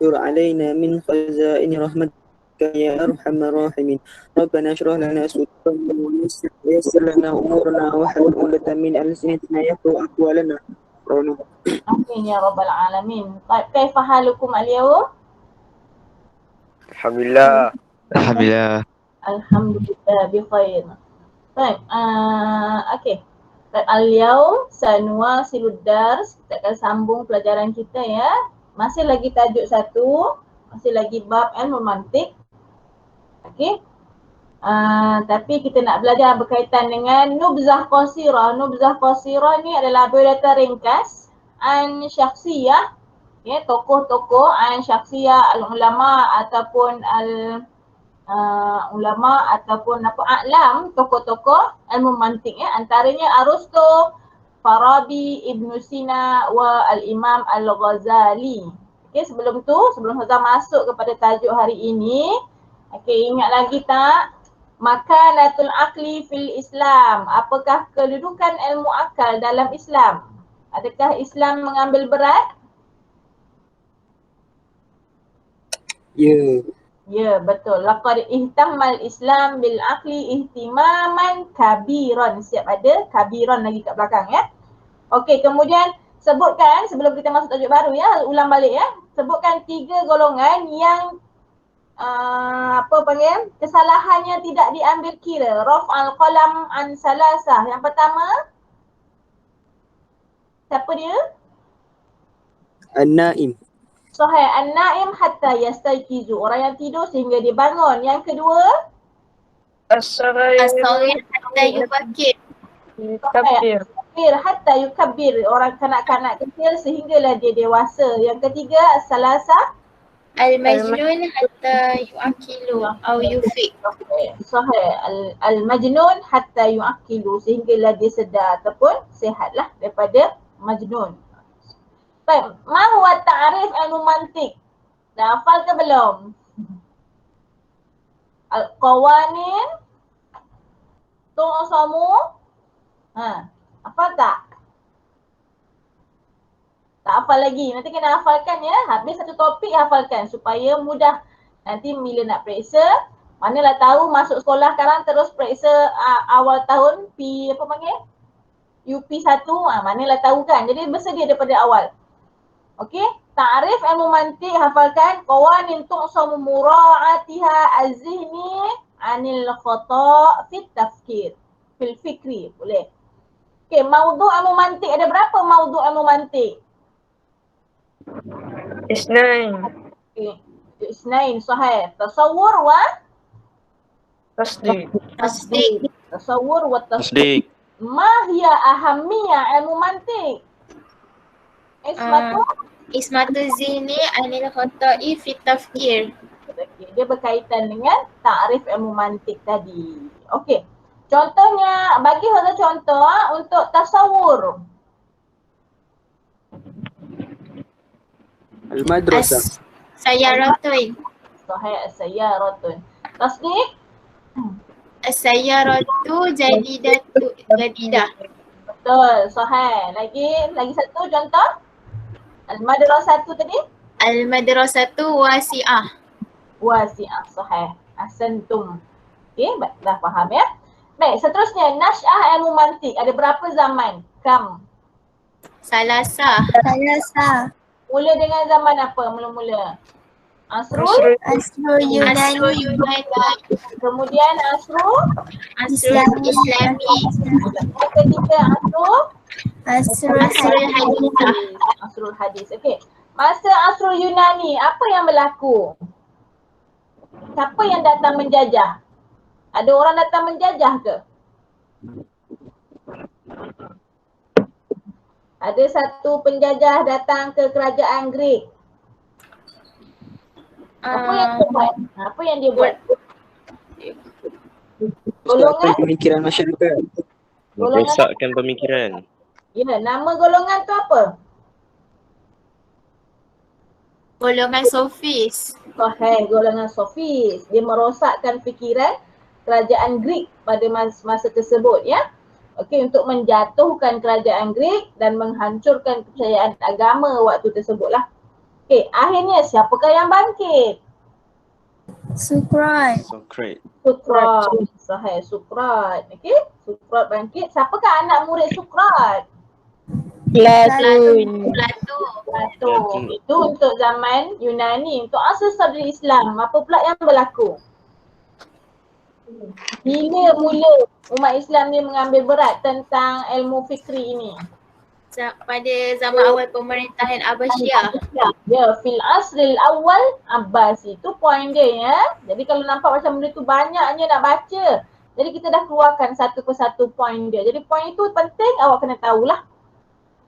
وانشر علينا من خزائن رحمتك يا أرحم الراحمين. ربنا اشرح لنا صدورنا ويسر لنا أمورنا واحلل عقدة من ألسنتنا يفقهوا أقوالنا. آمين يا رب العالمين. طيب كيف حالكم اليوم؟ Alhamdulillah. Alhamdulillah. Alhamdulillah بخير. طيب okey. Baik, al-yaum sanuwasilud dars. Kita akan sambung pelajaran kita ya. Masih lagi tajuk 1, masih lagi bab ilmu mantik. Okey. Tapi kita nak belajar berkaitan dengan nubzah qasirah. Nubzah qasirah ni adalah biodata ringkas an syakhsiyah, ya, tokoh-tokoh an syakhsiyah al-ulama ataupun ulama ataupun a'lam, tokoh-tokoh ilmu mantik ya. Antaranya Aristo, Farabi, Ibn Sina wa al-Imam al-Ghazali. Okey, sebelum Hazal masuk kepada tajuk hari ini, okey, ingat lagi tak? Makanatul aqli fil Islam. Apakah kedudukan ilmu akal dalam Islam? Adakah Islam mengambil berat? Ya. Ya, betul. Laqad ihtammal Islam bil aqli ihtimaman kabiran. Siap ada kabiran lagi kat belakang ya. Okey, kemudian sebutkan sebelum kita masuk tajuk baru ya, ulang balik ya. Sebutkan 3 golongan yang kesalahannya tidak diambil kira. Raf'al qalam an salasah. Yang pertama, siapa dia? An-Naim. Sahih, an-naim hatta yastayqizu. Orang yang tidur sehingga dia bangun. Yang kedua, As-saghir hatta yufakkir. yukabbir hatta yukabbir. Orang kanak-kanak kecil sehinggalah dia dewasa. Yang ketiga, as-salasah. Al-majnun hatta yu'akilu atau yufiq. Sahih, al-majnun hatta yu'akilu. Sehinggalah dia sedar ataupun sihatlah daripada majnun. Baik, ma huwa ta'rif ilmu mantik? Dah hafal ke belum? Al-qawanin tu'samu. Hafal tak? Tak hafal lagi. Nanti kena hafalkan ya. Habis satu topik hafalkan supaya mudah. Nanti bila nak periksa, manalah tahu masuk sekolah sekarang terus periksa awal tahun UP1, manalah tahu kan. Jadi bersedia daripada awal. Okey, ta'rif ilmu mantik hafalkan. Qawanin tu'samu mura'atiha az-zihni 'anil khata' fit tafkir fil fikri. Boleh. Okey, maudhu' ilmu mantik ada berapa maudhu' ilmu mantik? Isnain. Okey, isnain sahih. Tasawwur wa Tasdiq. tasawwur wa Tasdiq. Ma hiya ahammiyah ilmu mantik? Ismatu zihni anil khata'i fit tafkir. Dia berkaitan dengan ta'rif ilmu mantik tadi. Okey. Contohnya, bagi Hazal contoh untuk tasawur. Al-madrasah. Sayyaratun. Sahih, as-sayyaratun. Tasdiq? As-sayyaratu jadidah. Betul, sahih. Lagi satu contoh. Al-madrasatu tadi? Al-madrasatu wasi'ah. Wasi'ah, sahih. Ahsantum. Okey, dah faham ya. Baik, seterusnya nasy'ah ilmu mantik. Ada berapa zaman? Kam? Salasah. Mula dengan zaman apa mula-mula? Asrul Yunani. Kemudian Asrul Islami. Yang ketiga Asrul hadithah. Asrul hadis. Okey. Masa Asrul Yunani, apa yang berlaku? Siapa yang datang menjajah? Ada orang datang menjajah ke? Ada satu penjajah datang ke kerajaan Greek. Apa yang dia buat? Apa yang dia buat? Golongan Pemikiran masyarakat. Merosakkan pemikiran. Ya, nama golongan tu apa? Golongan sofis. Sahih, golongan sofis. Dia merosakkan fikiran kerajaan Greek pada masa tersebut ya. Okey, untuk menjatuhkan kerajaan Greek dan menghancurkan kepercayaan agama waktu tersebutlah. Okey, akhirnya siapakah yang bangkit? Sukrat. Socrates. Sukrat. Sahih, Sukrat. Okey, Sukrat bangkit. Siapakah anak murid Sukrat? Plato. Plato. Itu untuk zaman Yunani. Untuk asal sabda Islam, apa pula yang berlaku? Bila mula umat Islam ni mengambil berat tentang ilmu fikri ini? Pada zaman awal pemerintahan Abbasiyah. Ya, fil asril awal Abbasi. Itu poin dia ya. Jadi kalau nampak macam benda tu banyaknya nak baca. Jadi kita dah keluarkan satu persatu poin dia. Jadi poin itu penting awak kena tahulah.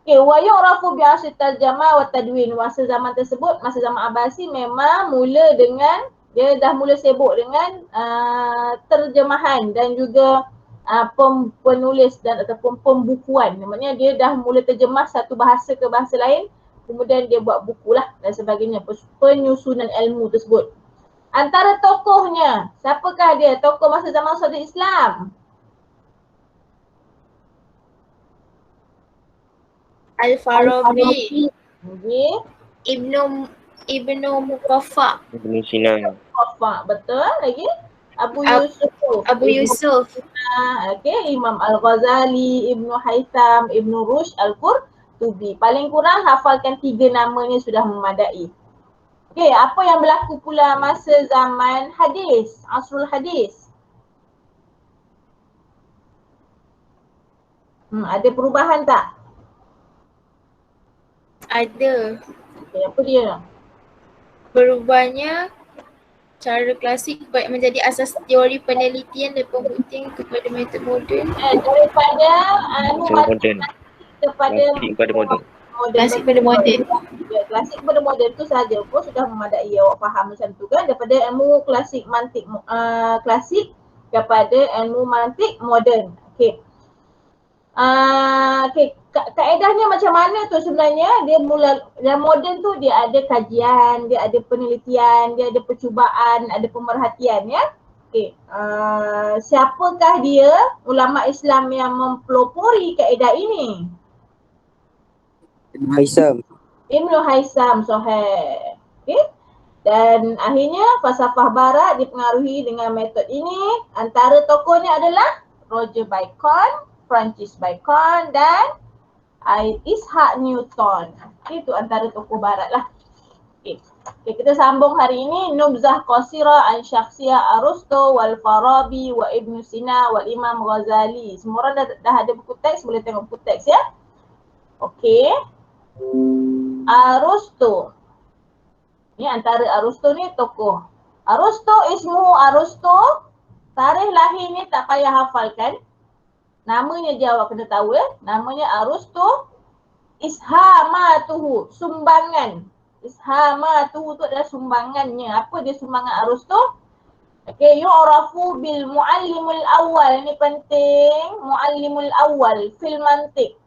Okay, wa yu'rafu bi asri tarjamah wa tadwin. Masa zaman tersebut, masa zaman Abbasi memang mula dengan, dia dah mula sibuk dengan terjemahan dan juga penulis dan ataupun pembukuan. Maksudnya dia dah mula terjemah satu bahasa ke bahasa lain, kemudian dia buat buku lah dan sebagainya, penyusunan ilmu tersebut. Antara tokohnya, siapakah dia? Tokoh masa zaman Saudi Islam. Al-Farabi. Okay. Ibnu Muqaffa. Ibn Sina. Muqaffa, betul lagi. Abu Yusuf. Okay, Imam Al-Ghazali, Ibnu Haytham, Ibnu Rushd Al-Qurtubi. Paling kurang hafalkan 3 namanya sudah memadai. Okay, apa yang berlaku pula masa zaman hadis, asrul hadis? Ada perubahan tak? Ada. Okay, apa dia? Berubahnya cara klasik menjadi asas teori penelitian dan pembuktian kepada metode moden. Daripada Moden. kepada moden. Klasik pada moden. Ya, klasik kepada moden tu saja pun sudah memadai, awak faham macam tu kan, daripada ilmu klasik mantik klasik kepada ilmu mantik moden. Okey. Okay. Kaedahnya macam mana tu sebenarnya? Dia mula, yang moden tu dia ada kajian, dia ada penelitian, dia ada percubaan, ada pemerhatian ya. Okay. Siapakah dia ulama Islam yang mempelopori kaedah ini? Ibnu Haytham, sahih. Okay. Dan akhirnya falsafah barat dipengaruhi dengan metod ini. Antara tokohnya adalah Roger Bacon, Francis Bacon dan Isaac Newton. Itu antara tokoh barat lah. Okay, kita sambung hari ini. Nubzah Qasira an Syakhsiyah Aristo wal Farabi wa Ibn Sina wal Imam Ghazali. Semua orang dah ada buku teks, boleh tengok buku teks ya. Okey. Aristo. Ni antara Aristo ni tokoh. Aristo ismuhu Aristo. Tarikh lahir ni tak payah hafalkan. Namanya je awak kena tahu ya. Namanya Aristo. Ishamatuhu, sumbangan. Ishamatuhu tu adalah sumbangannya. Apa dia sumbangan Aristo? Okay, yu'rafu bil muallimul awal. Ini penting. Muallimul awal fil mantik.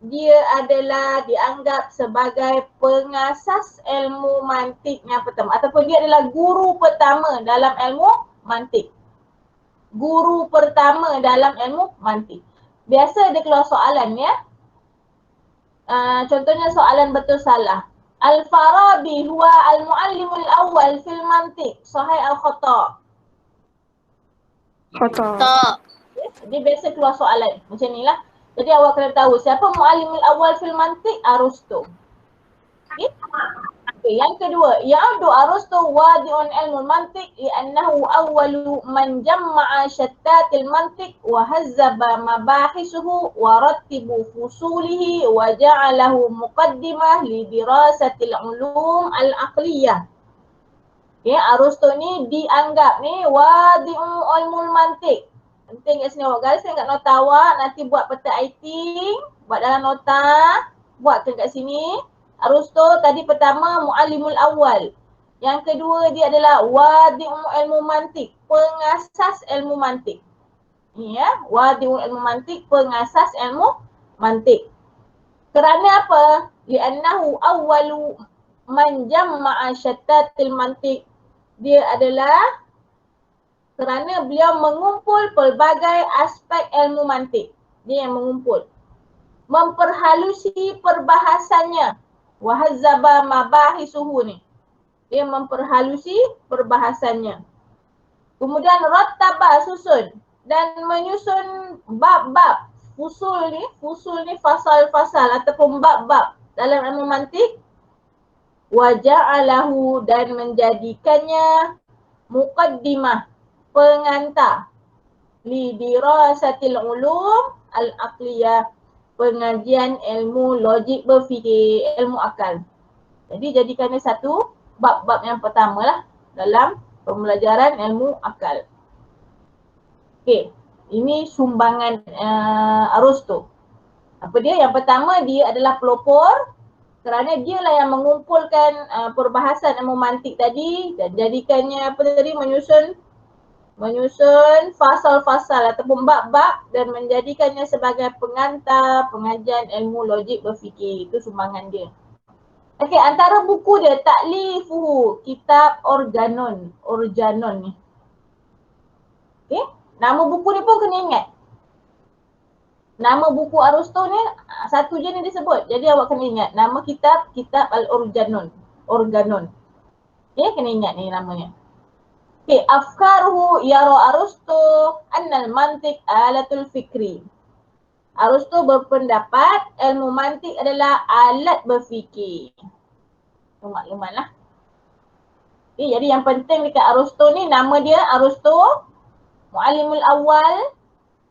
Dia adalah dianggap sebagai pengasas ilmu mantik yang pertama. Ataupun dia adalah guru pertama dalam ilmu mantik. Guru pertama dalam ilmu mantik. Biasa dia keluar soalan ya. Contohnya soalan betul salah. Al-Farabi huwa al-muallimul awal fil mantik. Sahih al-khata'. Khata. Dia biasa keluar soalan macam ni lah. Jadi awak kena tahu siapa muallimul awal fil mantik? Aristo. Okay. Okay, yang kedua, ya'udu Aristo wadi'un ilmul mantik li'annahu awwalu man jamma'a syattatil mantik wa hazzaba mabahisuhu wa rattibu fusulihi wa ja'alahu muqaddimah li dirasatil ulum al-aqliyah. Okay, Aristo ni dianggap ni wadi'un ilmul mantik. Penting kat sini awak guys, saya kat nota awak, nanti buat peta writing, buat dalam nota, buatkan kat sini. Aristo tadi pertama muallimul awal. Yang kedua dia adalah wadi'u ilmu mantik, pengasas ilmu mantik. Ni ya, wadi'u ilmu mantik, pengasas ilmu mantik. Kerana apa? Li'annahu awwalu man jamma'a syattatil mantik. Dia adalah kerana beliau mengumpul pelbagai aspek ilmu mantik. Dia yang mengumpul. Memperhalusi perbahasannya. Wahazzaba mabahisuhu ni. Dia memperhalusi perbahasannya. Kemudian rattaba susun dan menyusun bab-bab. Fusul ni fasal-fasal ataupun bab-bab dalam ilmu mantik. Wa ja'alahu dan menjadikannya muqaddimah, pengantar li dirasatil ulum al-aqliyah, pengajian ilmu logik berfikir, ilmu akal. Jadi jadikannya satu bab-bab yang pertama lah dalam pembelajaran ilmu akal. Okey, ini sumbangan Aristo. Apa dia? Yang pertama, dia adalah pelopor kerana dialah yang mengumpulkan perbahasan ilmu mantik tadi dan jadikannya apa tadi, menyusun fasal-fasal ataupun bab-bab dan menjadikannya sebagai pengantar pengajian ilmu logik berfikir. Itu sumbangan dia. Okey, antara buku dia Ta'lifuhu, kitab Organon ni. Okey, nama buku ni pun kena ingat. Nama buku Aristo ni satu je ni disebut. Jadi awak kena ingat nama kitab Al-Organon. Okey, kena ingat ni namanya. Okey, afkaruhu yara Aristo annal mantik alatul fikri. Aristo berpendapat ilmu mantik adalah alat berfikir. Maklumat lah. Okay, jadi yang penting dekat Aristo ni, nama dia Aristo, Muallimul Awal.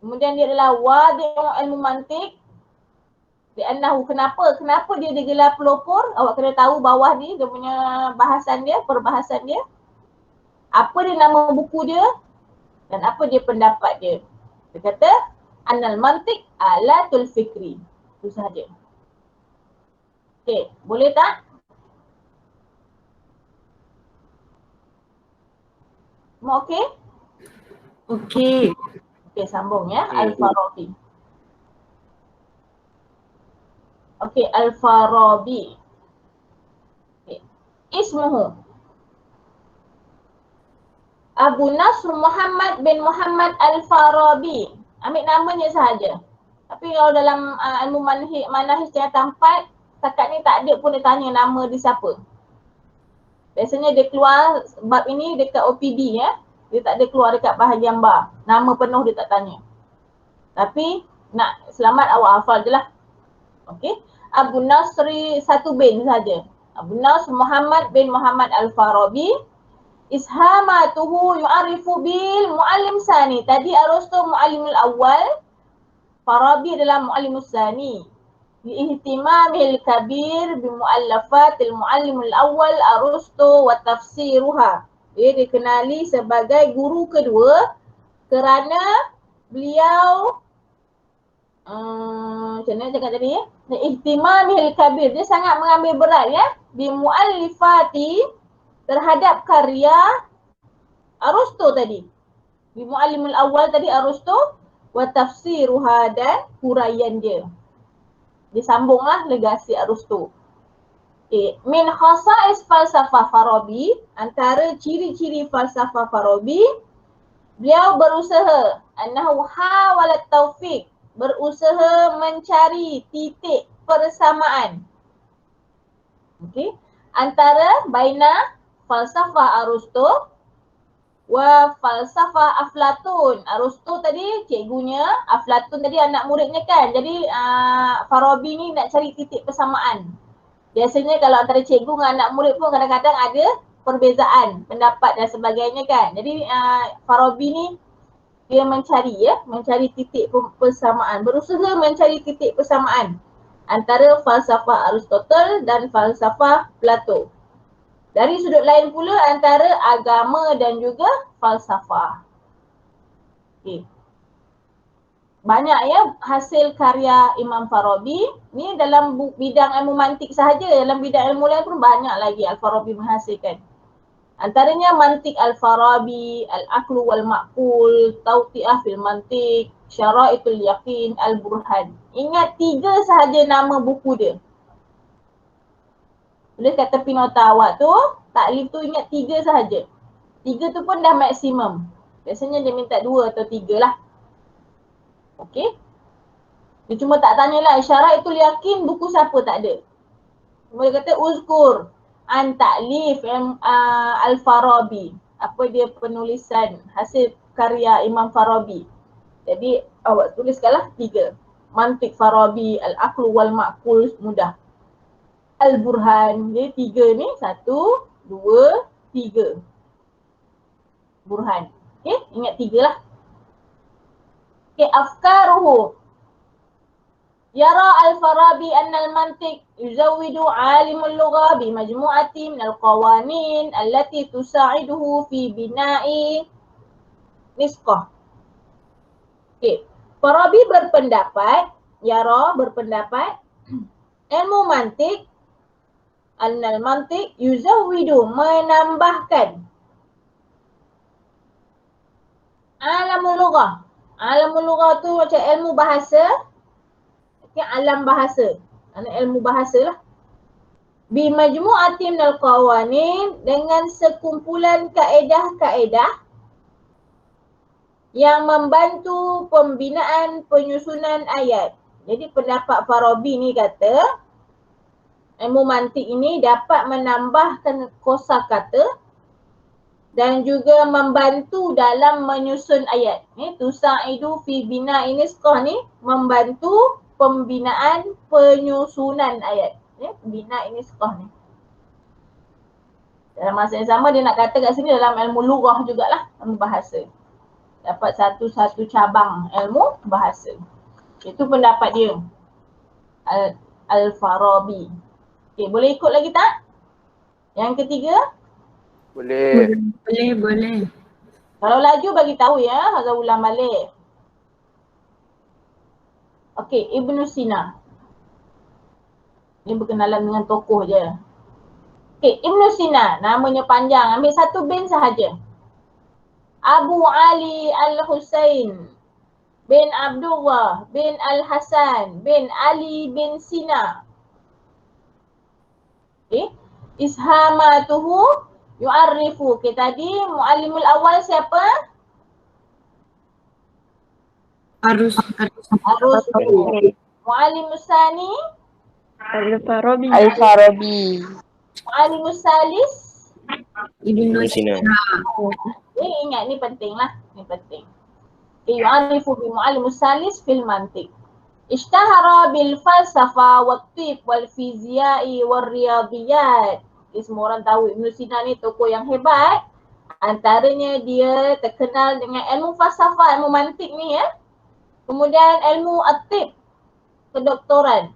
Kemudian dia adalah wadi' ilmu mantik. Li'annahu, kenapa dia digelar pelopor? Awak kena tahu bawah ni dia punya bahasan dia, perbahasan dia. Apa dia nama buku dia dan apa dia pendapat dia. Dia kata Annal mantik alatul fikri. Itu sahaja. Okey, boleh tak? Semua okey? Okey. Okey, sambung ya. Al-Farabi. Okey, Al-Farabi. Okay. Ismuhu Abu Nasr Muhammad bin Muhammad Al-Farabi. Ambil namanya sahaja. Tapi kalau dalam ilmu manahij tingkatan 4, setakat ni tak ada pun dia tanya nama dia siapa. Biasanya dia keluar bab ini dekat OPD ya. Dia tak ada keluar dekat bahagian bar. Nama penuh dia tak tanya. Tapi nak selamat awak hafal je lah. Okey. Abu Nasri satu bin saja. Abu Nasr Muhammad bin Muhammad Al-Farabi. Ishamatuhu yu'arifu bil mu'allim sani. Tadi Aristo mu'allimul awal. Farabi adalah mu'allimus sani. Biihtimamil kabir bimu'allafatil mu'allimul awal Aristo wa tafsiruha. Dia dikenali sebagai guru kedua kerana beliau macam mana cakap tadi ya? Ihtimamil kabir. Dia sangat mengambil berat ya. Bimu'allifati, terhadap karya Aristo tadi. Di Mu'allimul Awal tadi Aristo wa tafsiruha dan huraian dia. Dia sambunglah legasi Aristo. Okay. Min khasa'is falsafah Farabi, antara ciri-ciri falsafah Farabi, beliau berusaha annahu hawalat taufiq, berusaha mencari titik persamaan. Okey, antara baina falsafah Aristo wa falsafah Aflatun. Aristo tadi cikgunya, Aflatun tadi anak muridnya kan. Jadi Farabi ni nak cari titik persamaan. Biasanya kalau antara cikgu dengan anak murid pun kadang-kadang ada perbezaan pendapat dan sebagainya kan. Jadi Farabi ni dia mencari titik persamaan, berusaha mencari titik persamaan antara falsafah Aristotle dan falsafah Plato. Dari sudut lain pula antara agama dan juga falsafah. Okay. Banyak ya hasil karya Imam Farabi. Ni dalam bidang ilmu mantik sahaja. Dalam bidang ilmu lain pun banyak lagi Al-Farabi menghasilkan. Antaranya mantik Al-Farabi, Al-Aqlu wal-Ma'qul, Tawti'ah fil mantik, Syara'itul Yaqin, Al-Burhan. Ingat 3 sahaja nama buku dia. Tulis kat tepi nota awak tu, taklif tu ingat 3 sahaja. 3 tu pun dah maksimum. Biasanya dia minta 2 atau 3 lah. Okey. Dia cuma tak tanyalah Syara'itul Yaqin buku siapa, tak ada. Kemudian kata uzkur an ta'lif Al-Farabi. Apa dia penulisan hasil karya Imam Farabi. Jadi awak tuliskanlah 3. Mantik Farabi, Al-Aqlu wal Ma'qul, mudah. Al-Burhan. Jadi 3 ni 1, 2, 3. Burhan. Okey, ingat 3 lah. Okey, afkaruhu. Yara Al-Farabi anna al-mantiq yuzawwidu alimul lugha bi majmu'ati min al-qawanin allati tusa'iduhu fi bina'i nisqah. Okey, Farabi berpendapat, Yara berpendapat ilmu mantiq anna al-mantiq yuzawwidu menambahkan alamul lugha. Alamul lugha tu macam ilmu bahasa. Alam bahasa, ilmu bahasa lah. Bi majmu'atin minal qawanin, dengan sekumpulan kaedah-kaedah yang membantu pembinaan penyusunan ayat. Jadi pendapat Farabi ni kata ilmu mantik ini dapat menambahkan kosakata dan juga membantu dalam menyusun ayat. Ni tusa'idu fi bina'i nisqah ni membantu pembinaan penyusunan ayat. Ya, bina ini sekolah ni. Dalam masa yang sama dia nak kata kat sini dalam ilmu lughah jugalah, ilmu bahasa. Dapat satu cabang ilmu bahasa. Itu pendapat dia. Al-Farabi. Okey, boleh ikut lagi tak? Yang ketiga? Boleh. Boleh. Kalau laju bagi tahu ya, Hazal ulang balik. Okey, Ibnu Sina. Ini berkenalan dengan tokoh je. Okey, Ibnu Sina, namanya panjang, ambil satu bin sahaja. Abu Ali Al-Husain bin Abdullah bin Al-Hasan bin Ali bin Sina. Okey, ishamatuhu yu'arrifu. Okey, tadi muallimul awal siapa? Harus. Muallimus sani Al-Farabi. Muallimus salis. Ibnu Sina. Ni ingat ni penting lah. Ni penting. Yu'arifu bi muallimus salis fil mantiq. Ishtahara bil falsafa wa tib wal fiziai wal riyadiyat. Semua orang tahu Ibnu Sina ni tokoh yang hebat. Antaranya dia terkenal dengan ilmu falsafah, ilmu mantiq ni ya. Kemudian ilmu at-tib, kedoktoran,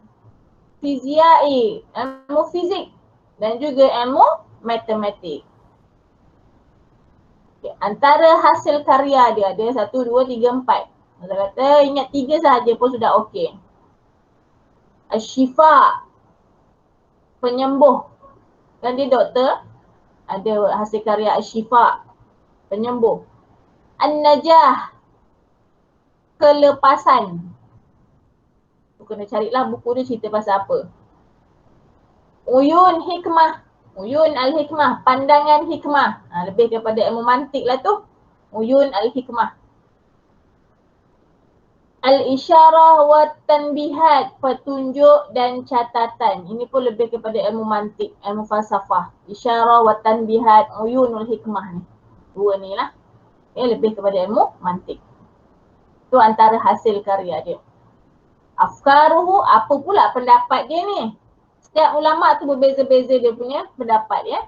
fiziai, ilmu fizik dan juga ilmu matematik. Okay. Antara hasil karya dia ada 1, 2, 3, 4. Saya kata ingat 3 sahaja pun sudah okey. Asy-Syifa, penyembuh. Kan dia doktor, ada hasil karya Asy-Syifa, penyembuh. An-Najah, kelepasan. Kena carilah buku dia cerita pasal apa. Uyun hikmah. Uyun al-hikmah. Pandangan hikmah. Lebih kepada ilmu mantik lah tu. Uyun al-hikmah. Al-isyarah wa tanbihat. Petunjuk dan catatan. Ini pun lebih kepada ilmu mantik. Ilmu falsafah. Isyarah wa tanbihat. Uyunul hikmah ni. 2 ni lah. Lebih kepada ilmu mantik. Itu antara hasil karya dia. Afkaruhu, apa pula pendapat dia ni? Setiap ulama tu berbeza-beza dia punya pendapat ya.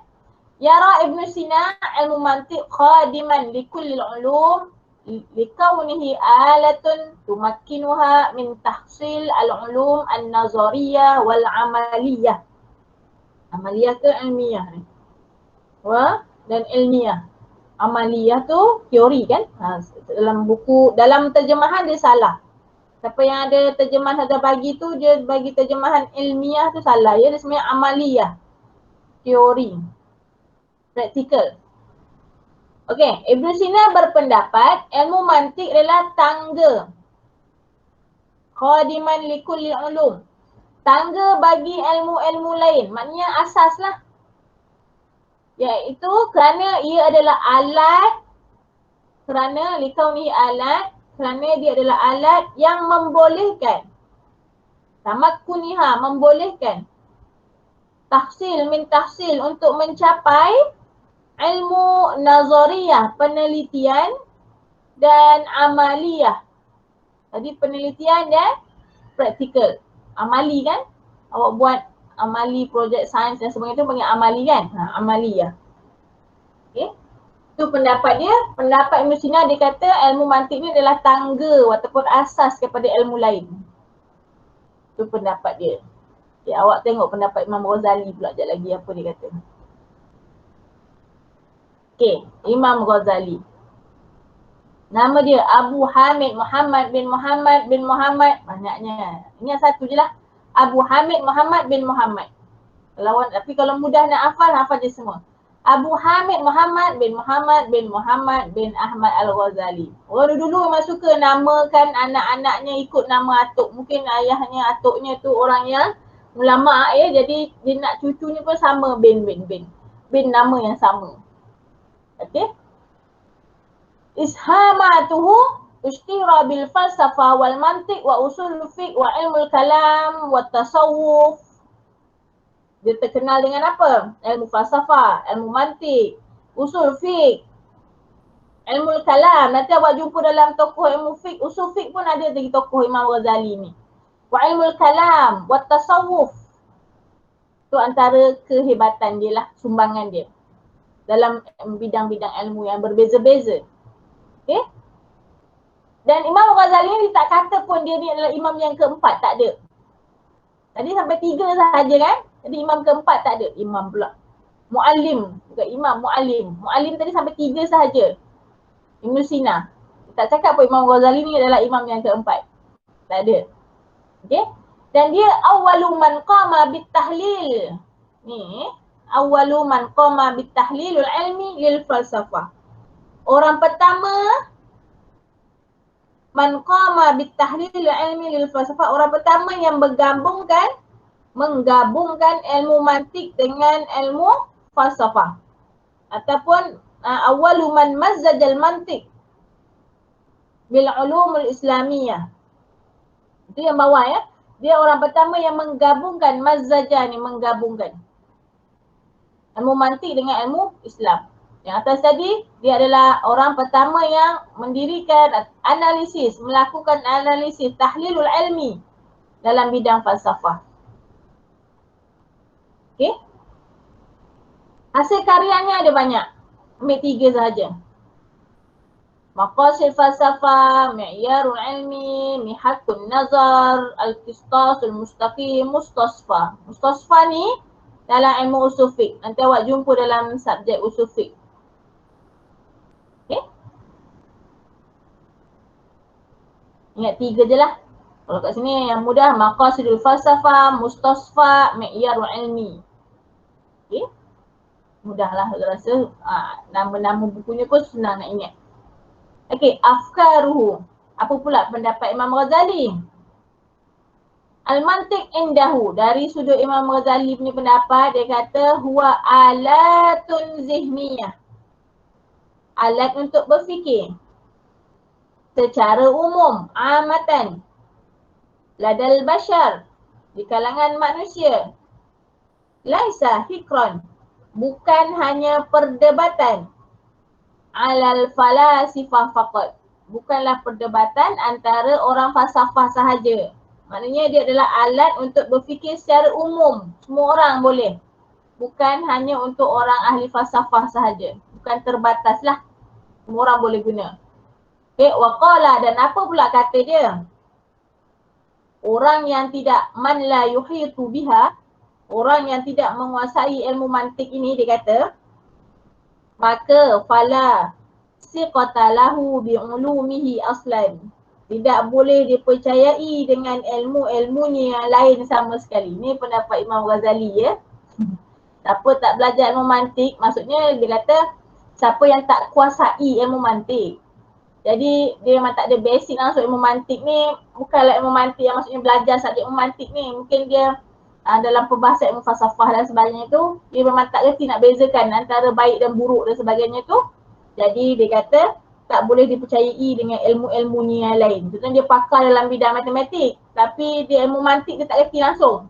Yara Ibnu Sina ilmu mantiq khadiman likulli ulum likaunihi alatun tumakkinuha min tahsil al-ulum an-nazariyah wal amaliyah. Amaliyah tu ilmiah ni. Dan ilmiah. Amaliyah tu teori kan? Dalam buku, dalam terjemahan dia salah. Siapa yang ada terjemahan ada bagi tu, dia bagi terjemahan ilmiah tu salah. Ya, dia sebenarnya amaliyah. Teori. Praktikal. Okey, Ibnu Sina berpendapat ilmu mantik adalah tangga. Khadiman likulli ulum. Tangga bagi ilmu-ilmu lain. Maknanya asas lah. Iaitu kerana ia adalah alat, kerana likaunihi alat, kerana dia adalah alat yang membolehkan, tamakkuniha, membolehkan tahsil min tahsil untuk mencapai ilmu nazariyah, penelitian dan amaliyah. Jadi penelitian dan praktikal. Amali kan? Awak buat amali projek sains dan sebagainya tu panggil amali kan? Amaliyah. Okay. Itu pendapat dia. Pendapat Ibn Sina dia kata ilmu mantik ni adalah tangga ataupun asas kepada ilmu lain. Itu pendapat dia. Okay, awak tengok pendapat Imam Ghazali pula sekejap lagi apa dia kata. Okay, Imam Ghazali. Nama dia Abu Hamid Muhammad bin Muhammad bin Muhammad. Banyaknya. Ingat satu je lah. Abu Hamid Muhammad bin Muhammad. Tapi kalau mudah nak hafal je semua. Abu Hamid Muhammad bin Muhammad bin Muhammad bin Ahmad Al-Ghazali. Orang dulu memang suka namakan anak-anaknya ikut nama atuk. Mungkin ayahnya, atuknya tu orang yang ulama ya. Jadi dia nak cucunya pun sama bin. Bin nama yang sama. Okay. Ishamatuhu ishtira bil falsafah wal mantiq wa usul fiqh wa ilmul kalam wa tasawuf. Dia terkenal dengan apa? Ilmu falsafah, ilmu mantiq, usul fiqh, ilmul kalam. Nanti awak jumpa dalam tokoh ilmu fiqh, usul fiqh pun ada di tokoh Imam Ghazali ni. Wa ilmul kalam wa tasawuf. Tu antara kehebatan dia lah, sumbangan dia dalam bidang-bidang ilmu yang berbeza-beza. Okay. Dan Imam Ghazali ni tak kata pun dia ni adalah imam yang keempat, tak ada. Tadi sampai 3 sahaja kan? Jadi imam keempat tak ada. Imam pula. Muallim, bukan imam, muallim. Muallim tadi sampai 3 sahaja. Ibn Sina. Tak cakap pun Imam Ghazali ni adalah imam yang keempat. Tak ada. Okay. Dan dia awwalu man qama bit tahlil. Ni, awwalu man qama bit tahlilul ilmi lil falsafah. Orang pertama man qama bit tahlilul ilmi lil falsafah, orang pertama yang menggabungkan ilmu mantik dengan ilmu falsafah. Ataupun awwalu man mazzajal mantik bil ulumul islamiyah. Itu yang bawah ya. Dia orang pertama yang menggabungkan, mazzaja ni menggabungkan ilmu mantik dengan ilmu Islam. Yang atas tadi, dia adalah orang pertama yang mendirikan analisis, melakukan analisis tahlilul ilmi dalam bidang falsafah. Okay. Hasil karyanya ada banyak. Ambil 3 sahaja. Maqasid falsafah, mi'yarul ilmi, mihatun nazar, al-qistasul mustaqim, mustasfa. Mustasfa ni dalam ilmu usul fiqh. Nanti awak jumpa dalam subjek usul fiqh. Okay. Ingat 3 je lah. Kalau kat sini yang mudah, maqasidul falsafah, mustasfa, mi'yarul ilmi. Okay. Mudahlah saya rasa. Nama-nama bukunya pun senang nak ingat. Okay, afkaruhu. Apa pula pendapat Imam Ghazali? Al-mantiq indahu. Dari sudut Imam Ghazali punya pendapat, dia kata huwa alatun zihniyah. Alat untuk berfikir. Secara umum, amatan. Ladal bashar. Di kalangan manusia. Laisa hikran. Bukan hanya perdebatan. Alal falasifah faqat. Bukanlah perdebatan antara orang falsafah sahaja. Maknanya dia adalah alat untuk berfikir secara umum. Semua orang boleh. Bukan hanya untuk orang ahli falsafah sahaja. Bukan terbatas lah. Semua orang boleh guna. Okay, waqala, dan apa pula kata dia? Orang yang tidak man la yuhitu biha, orang yang tidak menguasai ilmu mantik ini, dia kata, maka fala siqata lahu bi'ulumihi aslan. Tidak boleh dipercayai dengan ilmu-ilmunya yang lain sama sekali. Ini pendapat Imam Ghazali ya. Siapa tak belajar ilmu mantik, maksudnya dia kata siapa yang tak kuasai ilmu mantik. Jadi dia memang tak ada basic langsung ilmu mantik ni. Bukanlah ilmu mantik yang maksudnya belajar subjek ilmu mantik ni. Mungkin dia dalam perbahasan ilmu falsafah dan sebagainya tu, dia memang tak reti nak bezakan antara baik dan buruk dan sebagainya tu. Jadi dia kata tak boleh dipercayai dengan ilmu-ilmunya yang lain. Contohnya dia pakar dalam bidang matematik, tapi dia ilmu mantik dia tak reti langsung.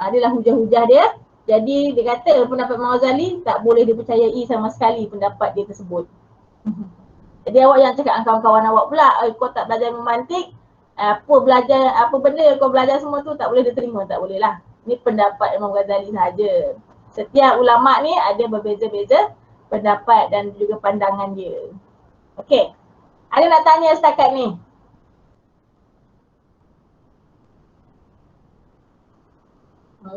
Adalah hujah-hujah dia. Jadi dia kata pendapat Imam Ghazali tak boleh dipercayai sama sekali pendapat dia tersebut. Jadi awak yang cakap dengan kawan-kawan awak pula, kau tak belajar memantik, apa benda kau belajar semua tu tak boleh diterima, tak boleh lah. Ni pendapat Imam Ghazali sahaja. Setiap ulama ni ada berbeza-beza pendapat dan juga pandangan dia. Okey. Ada nak tanya setakat ni?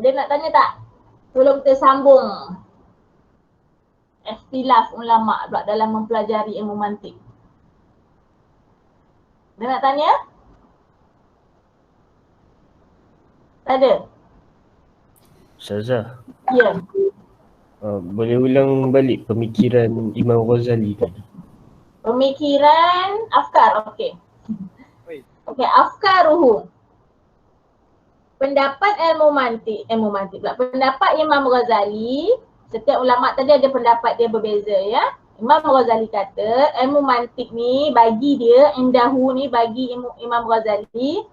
Dia nak tanya tak? Sebelum kita sambung ikhtilaf ulama pula dalam mempelajari ilmu mantik. Dia nak tanya? Tak ada? Ustazah, Ya. boleh ulang balik pemikiran Imam Ghazali tadi? Pemikiran afkar, okey. Okey, afkaruhu. Pendapat ilmu mantik pula. Pendapat Imam Ghazali, setiap ulama tadi ada pendapat dia berbeza ya. Imam Ghazali kata ilmu mantik ni bagi dia, indahu ni bagi Imam Ghazali,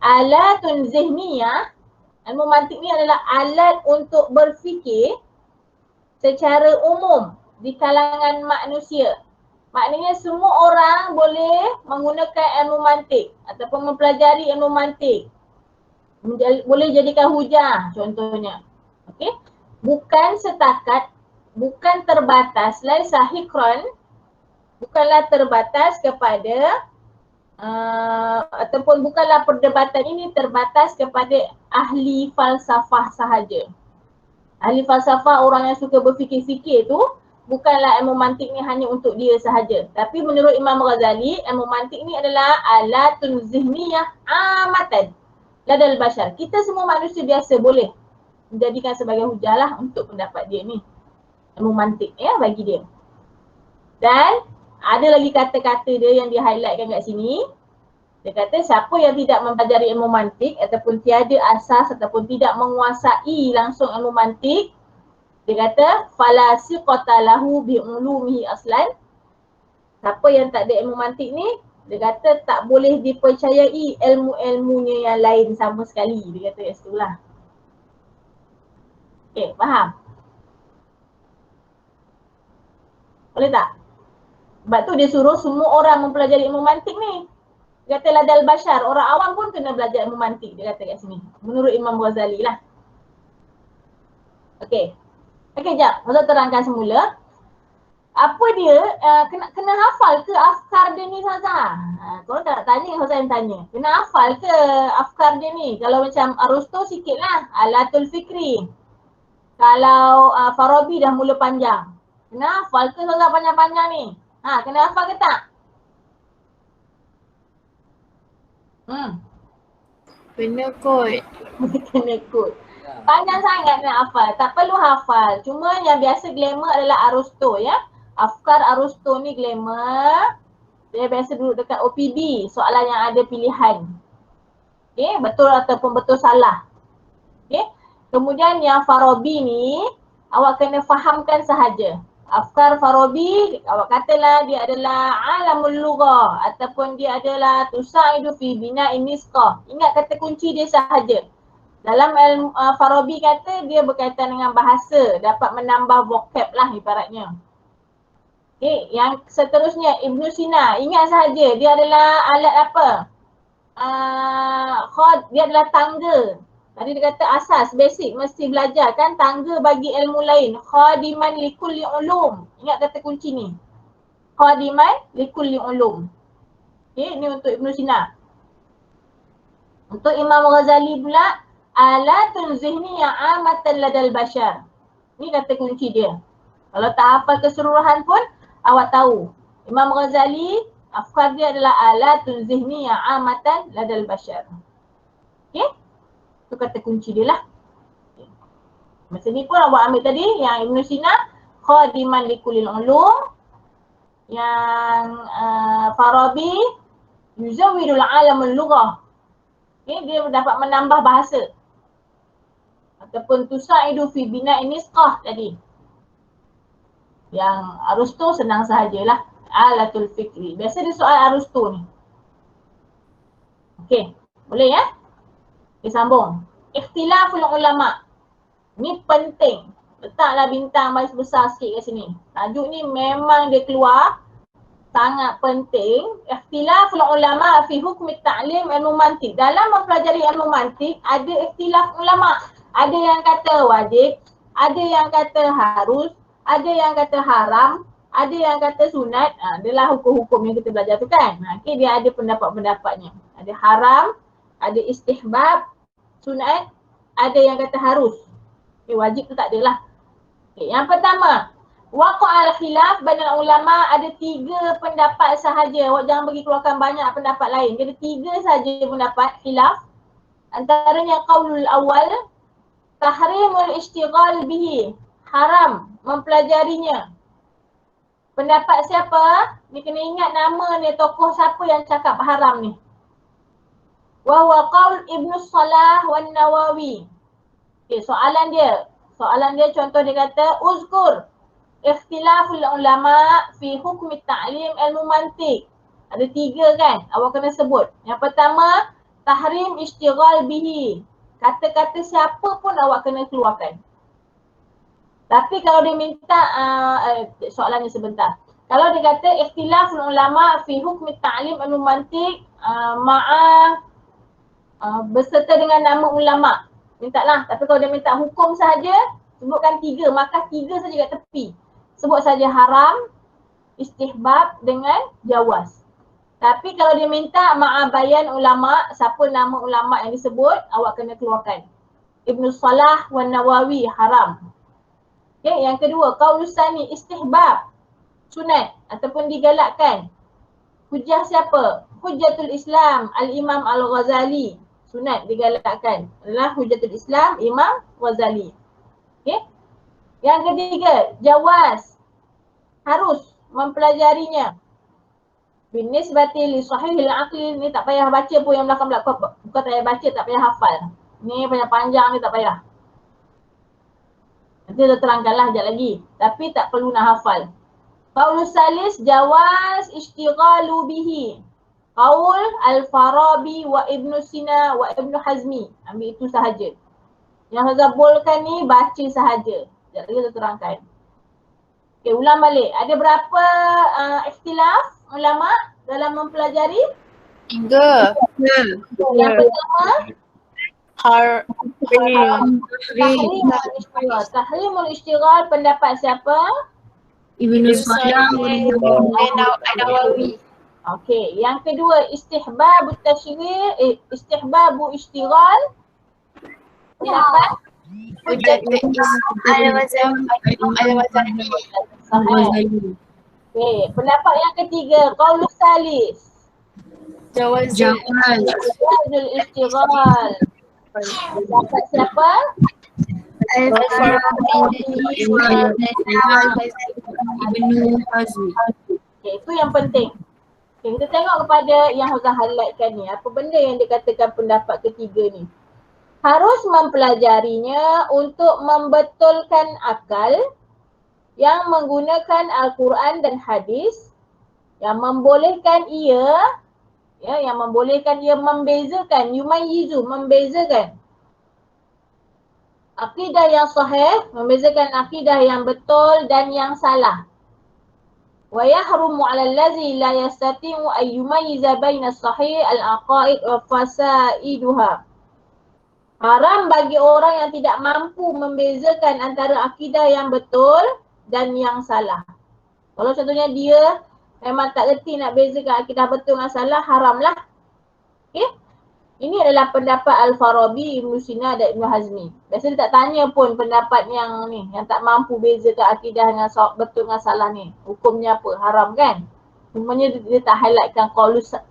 alatun zihniyah. Ilmu mantik ni adalah alat untuk berfikir secara umum di kalangan manusia. Maknanya semua orang boleh menggunakan ilmu mantik ataupun mempelajari ilmu mantik. Boleh jadikan hujah contohnya. Okey. Bukan setakat, bukan terbatas, laisa hikran, bukanlah terbatas kepada ataupun bukanlah perdebatan ini terbatas kepada ahli falsafah sahaja. Ahli falsafah, orang yang suka berfikir-fikir tu, bukanlah ilmu mantik ni hanya untuk dia sahaja. Tapi menurut Imam Ghazali, ilmu mantik ni adalah alatun zihniyah amatan ladal bashar. Kita semua manusia biasa boleh menjadikan sebagai hujah lah untuk pendapat dia ni. Ilmu mantik ya bagi dia. Dan ada lagi kata-kata dia yang di-highlightkan kat sini. Dia kata siapa yang tidak mempelajari ilmu mantik ataupun tiada asas ataupun tidak menguasai langsung ilmu mantik, dia kata fala siqata lahu bi ulumihi aslan. Siapa yang tak ada ilmu mantik ni, dia kata tak boleh dipercayai ilmu-ilmunya yang lain sama sekali. Dia kata kat situ lah. Okay, faham? Boleh tak? Sebab tu dia suruh semua orang mempelajari ilmu mantik ni. Dia kata ladal bashar, orang awam pun kena belajar ilmu mantik, dia kata kat sini. Menurut Imam Ghazali lah. Okay. Okay, jap. Masa terangkan semula. Apa dia, kena hafal ke afkar dia ni Ustazah? Korang tak nak tanya, Ustazah yang tanya. Kena hafal ke afkar dia ni? Kalau macam Aristo sikit lah, alatul fikri. Kalau Farabi dah mula panjang. Kena hafal ke Ustazah panjang-panjang ni? Kena hafal ke tak? Kena kot. Kena kot. Panjang sangat nak hafal. Tak perlu hafal. Cuma yang biasa glamour adalah Aristo ya. Afkar Aristo ni glamour. Dia biasa duduk dekat OPD. Soalan yang ada pilihan. Okay, betul ataupun betul salah. Okay. Kemudian yang Farabi ni, awak kena fahamkan sahaja. Afkar Farabi, awak katalah dia adalah alamul lughah ataupun dia adalah tusaidu fi bina'i misqah. Ingat kata kunci dia sahaja. Dalam Farabi kata dia berkaitan dengan bahasa, dapat menambah vocab lah ibaratnya. Okay, yang seterusnya Ibn Sina, ingat sahaja dia adalah alat apa? Dia adalah tangga. Tadi dia kata asas, basic, mesti belajar kan, tangga bagi ilmu lain. Khadiman likulli ulum. Ingat kata kunci ni. Khadiman likulli ulum. Okay, ni untuk Ibn Sina. Untuk Imam Ghazali pula, alatun zihniyah amatan ladal bashar. Ni kata kunci dia. Kalau tak hafal keseluruhan pun, awak tahu. Imam Ghazali, afkar dia adalah alatun zihniyah amatan ladal bashar. Okay? Itu kata kunci dia lah. Macam ni pun awak ambil tadi yang Ibn Sina, khadiman likulil ulum. Yang Farabi, yuzawwidul alamul lughah. Okay, dia dapat menambah bahasa. Ataupun tusaidu fi bina'i misqah tadi. Yang Aristo senang sahajalah. Alatul fikri. Biasa dia soal Aristo ni. Okay, boleh ya? Okay, sambung. ikhtilaful ulama. Ni penting. Letaklah bintang baris besar sikit kat sini. Tajuk ni memang dia keluar. Sangat penting. Ikhtilaful ulama fi hukm ta'lim ilmu mantiq. Dalam mempelajari ilmu mantiq ada ikhtilaf ulama. Ada yang kata wajib, ada yang kata harus, ada yang kata haram, ada yang kata sunat. Adalah hukum-hukum yang kita belajar tu kan. Okay, dia ada pendapat-pendapatnya. Ada haram, ada istihbab, sunat, ada yang kata harus. Okay, wajib tu tak adalah. Okay, yang pertama, waqa'al khilaf bainal ulama, ada 3 pendapat sahaja. Awak jangan bagi keluarkan banyak pendapat lain. Ada 3 sahaja pendapat khilaf. Antaranya qaulul awal, tahrimul ishtighal bihi, haram mempelajarinya. Pendapat siapa? Ni kena ingat nama ni, tokoh siapa yang cakap haram ni. Wa huwa qaul Ibnu Salah wan Nawawi. Okay, soalan dia contoh dia kata uzkur ikhtilaful ulama fi hukmi ta'lim ilmu mantiq. Ada 3 kan? Awak kena sebut. Yang pertama, tahrim ishtighal bihi. Kata-kata siapa pun awak kena keluarkan. Tapi kalau dia minta soalannya sebentar. Kalau dia kata ikhtilaful ulama fi hukmi ta'lim ilmu mantiq beserta dengan nama ulama. Mintalah. Tapi kalau dia minta hukum sahaja, sebutkan 3, maka 3 saja kat tepi. Sebut saja haram, istihbab dengan jawaz. Tapi kalau dia minta ma'abayan ulama, siapa nama ulama yang disebut, awak kena keluarkan. Ibnu Salah wan Nawawi haram. Okay, yang kedua, qaulus sani istihbab, sunat ataupun digalakkan. Hujah siapa? Hujjatul Islam Al-Imam Al-Ghazali. Sunat digalakkan adalah Hujjatul Islam Imam Ghazali. Okay. Yang ketiga, jawaz, harus mempelajarinya. Binisbati li sahihil aqli, ni tak payah baca pun yang belakang-belakang. Bukan tak payah baca, tak payah hafal. Ni panjang-panjang ni tak payah. Nanti kita terangkanlah sekejap lagi. Tapi tak perlu nak hafal. Qaulus salis, jawaz ishtighalu bihi. Qaul Al-Farabi wa Ibnu Sina wa Ibnu Hazmi. Ambil itu sahaja. Yang Hazab bolkan ni baca sahaja. Sekejap lagi kita terangkan. Okay, ulang balik. Ada berapa ikhtilaf ulama dalam mempelajari? 3. Yang pertama, tahrimul ishtighal, pendapat siapa? Ibnu Salah Nawawi. Okey, yang kedua istihbabu tashri', istihbabu ishtighal. Pendapat Hujjatul Islam Al-Ghazali. Sahih. Okey, pendapat yang ketiga qaulus salis. Jawazul Jawazul ishtighal. Pendapat siapa? Ibnu Hazmi. Okey, itu yang penting. Okay, kita tengok kepada yang Huzah highlightkan ni. Apa benda yang dikatakan pendapat ketiga ni? Harus mempelajarinya untuk membetulkan akal yang menggunakan Al-Quran dan hadis yang membolehkan ia membezakan, yumayyizu, membezakan akidah yang sahih, membezakan akidah yang betul dan yang salah. Wa yahrumu 'ala allazi la yastati'u an yumayyiza baina as-sahih al-aqaid wa fasaiduha. Haram bagi orang yang tidak mampu membezakan antara akidah yang betul dan yang salah. Kalau contohnya dia memang tak reti nak bezakan akidah betul dengan salah, haramlah. Okey? Ini adalah pendapat Al-Farabi, Ibnu Sina dan Ibnu Hazmi. Biasa dia tak tanya pun pendapat yang ni, yang tak mampu bezakan akidah dengan betul dengan salah ni. Hukumnya apa? Haram kan? Cumanya dia tak highlightkan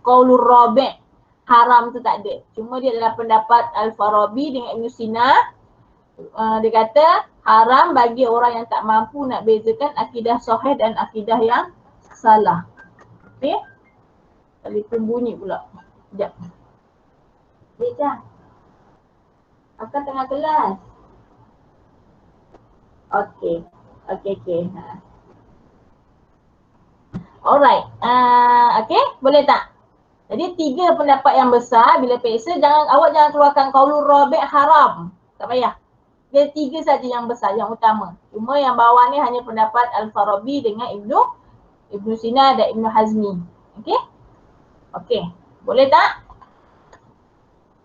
qaulur rabi'. Haram tu tak ada. Cuma dia adalah pendapat Al-Farabi dengan Ibnu Sina. Dia kata haram bagi orang yang tak mampu nak bezakan akidah sahih dan akidah yang salah. Okey? Telefon bunyi pula. Sekejap. Sekejap. Akan tengah kelas. Okey. Okey. Alright. Okey, boleh tak? Jadi 3 pendapat yang besar bila peksa awak jangan keluarkan qaulur rabi' haram. Tak payah. Dia 3 saja yang besar, yang utama. Cuma yang bawah ni hanya pendapat Al-Farabi dengan Ibnu Sina dan Ibnu Hazmi. Okey? Okey. Boleh tak?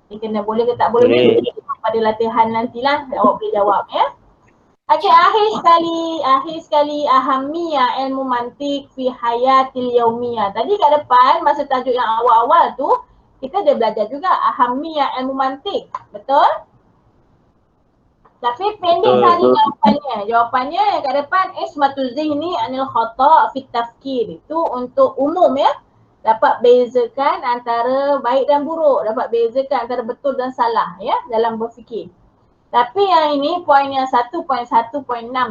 Dia kena boleh ke tak boleh Boleh. ni pada latihan nantilah awak boleh jawab ya. Okey, akhir sekali ahamiyah ilmu mantik fi hayatil yaumiyah. Tadi kat depan masa tajuk yang awal-awal tu kita dah belajar juga ahamiyah ilmu mantik. Betul? Tapi pendek Betul. saja jawapannya. Jawapannya yang kat depan ismatu zihni anil khata' fit tafkir. Itu untuk umum ya. Dapat bezakan antara baik dan buruk. Dapat bezakan antara betul dan salah ya dalam berfikir. Tapi yang ini poin yang 1.1.6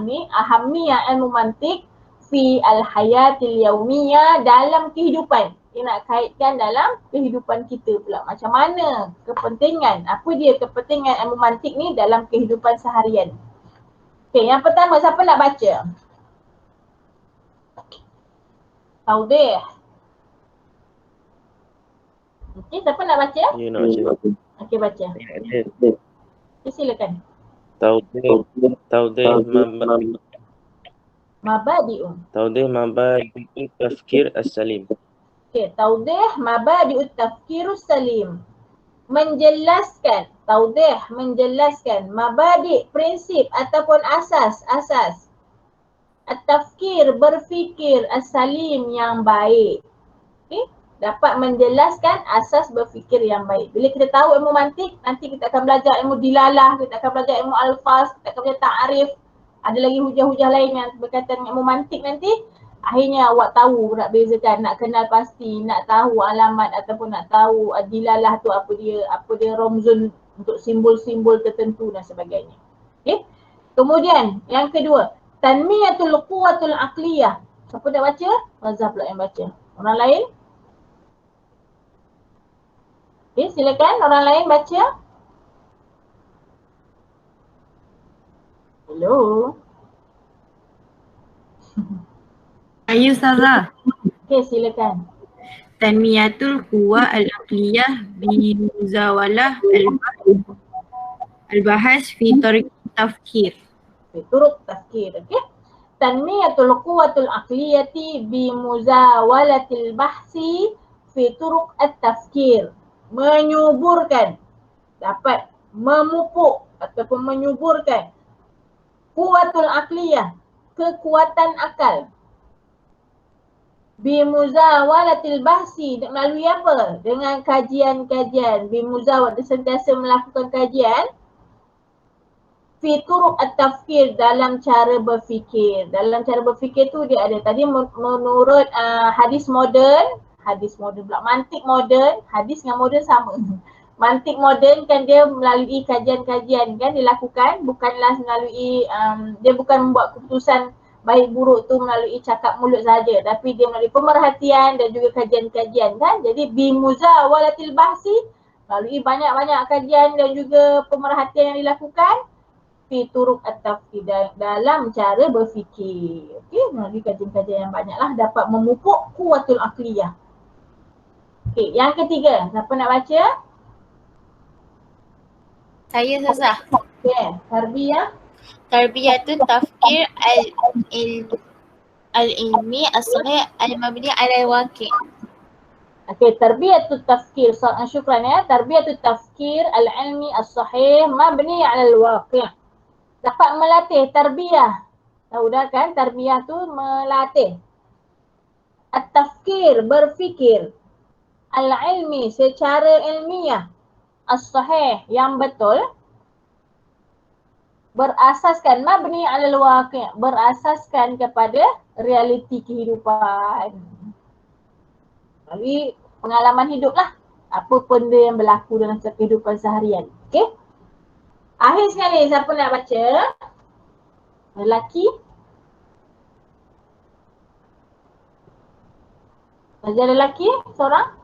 ni ahamiyah ilmu mantik fi al-hayatil yaumiyah dalam kehidupan. Dia nak kaitkan dalam kehidupan kita pula. Macam mana kepentingan, apa dia kepentingan ilmu mantik ni dalam kehidupan seharian. Okey, yang pertama siapa nak baca? Taudih. Okey, siapa nak baca? Ya nak baca. Okey, baca. Ada. Okay, silakan. Taudih mabadi tafkir as-salim. Okey, taudih mabadi'ut tafkirus salim. Menjelaskan, taudih menjelaskan mabadi' prinsip ataupun asas at-tafkir berfikir as-salim yang baik. Okey, dapat menjelaskan asas berfikir yang baik. Bila kita tahu ilmu mantik, nanti kita akan belajar ilmu dilalah, kita akan belajar ilmu alfaz, kita akan belajar ta'arif. Ada lagi hujah-hujah lain yang berkaitan dengan ilmu mantik nanti. Akhirnya awak tahu nak bezakan, nak kenal pasti, nak tahu alamat ataupun nak tahu dilalah tu apa dia romzun untuk simbol-simbol tertentu dan sebagainya. Okey. Kemudian yang kedua, tanmiyatul quwwatul aqliyah. Siapa dah baca? Razaf pula yang baca. Orang lain? Okey, silakan orang lain baca. Hello. Saya Ustazah. Okey, silakan. Tanmiyatul quwa al-aqliyah bi muzawalah al-bahas fi tariq tafkir. Turuk tafkir. Okey. Tanmiyatul quwwatul aqliyati bi muzawalatil bahsi fi turuq at-tafkir. Menyuburkan, dapat memupuk ataupun menyuburkan quwwatul aqliyah, kekuatan akal. Bimuzawalatil bahsi, melalui apa? Dengan kajian-kajian. Bimuzawalat, dia sentiasa melakukan kajian. Fi turuq at-tafkir, dalam cara berfikir. Dalam cara berfikir tu dia ada tadi menurut hadis moden pula, mantik moden, hadis dengan moden sama. Mantik moden kan dia melalui kajian-kajian kan dilakukan, bukanlah melalui dia bukan membuat keputusan baik buruk tu melalui cakap mulut saja, tapi dia melalui pemerhatian dan juga kajian-kajian kan. Jadi bimuzawalatil bahsi, melalui banyak-banyak kajian dan juga pemerhatian yang dilakukan fi turuq at-tafkir, dalam cara berfikir. Okey, melalui kajian-kajian yang banyaklah dapat memupuk quwwatul aqliyah. Okey, yang ketiga, siapa nak baca? Saya Ustazah. Okey, tarbiyah. Tarbiyatut tafkir al-ilmi as-sahih al-mabni ala al-waqi'. Okey, tarbiyatut tafkir. Syukran ya. Tarbiyatut tafkir al-ilmi as-sahih mabni ala al-waqi'. Dapat melatih tarbiyah. Tahu dah kan, tarbiyah tu melatih. At-tafkir, berfikir. Al-ilmi, secara ilmiah. As-sahih, yang betul. Berasaskan, mabni ala al-waqi', berasaskan kepada realiti kehidupan. Jadi pengalaman hidup lah. Apa benda yang berlaku dalam kehidupan seharian. Okey. Akhir sekali, siapa nak baca? Lelaki? Baca lelaki seorang?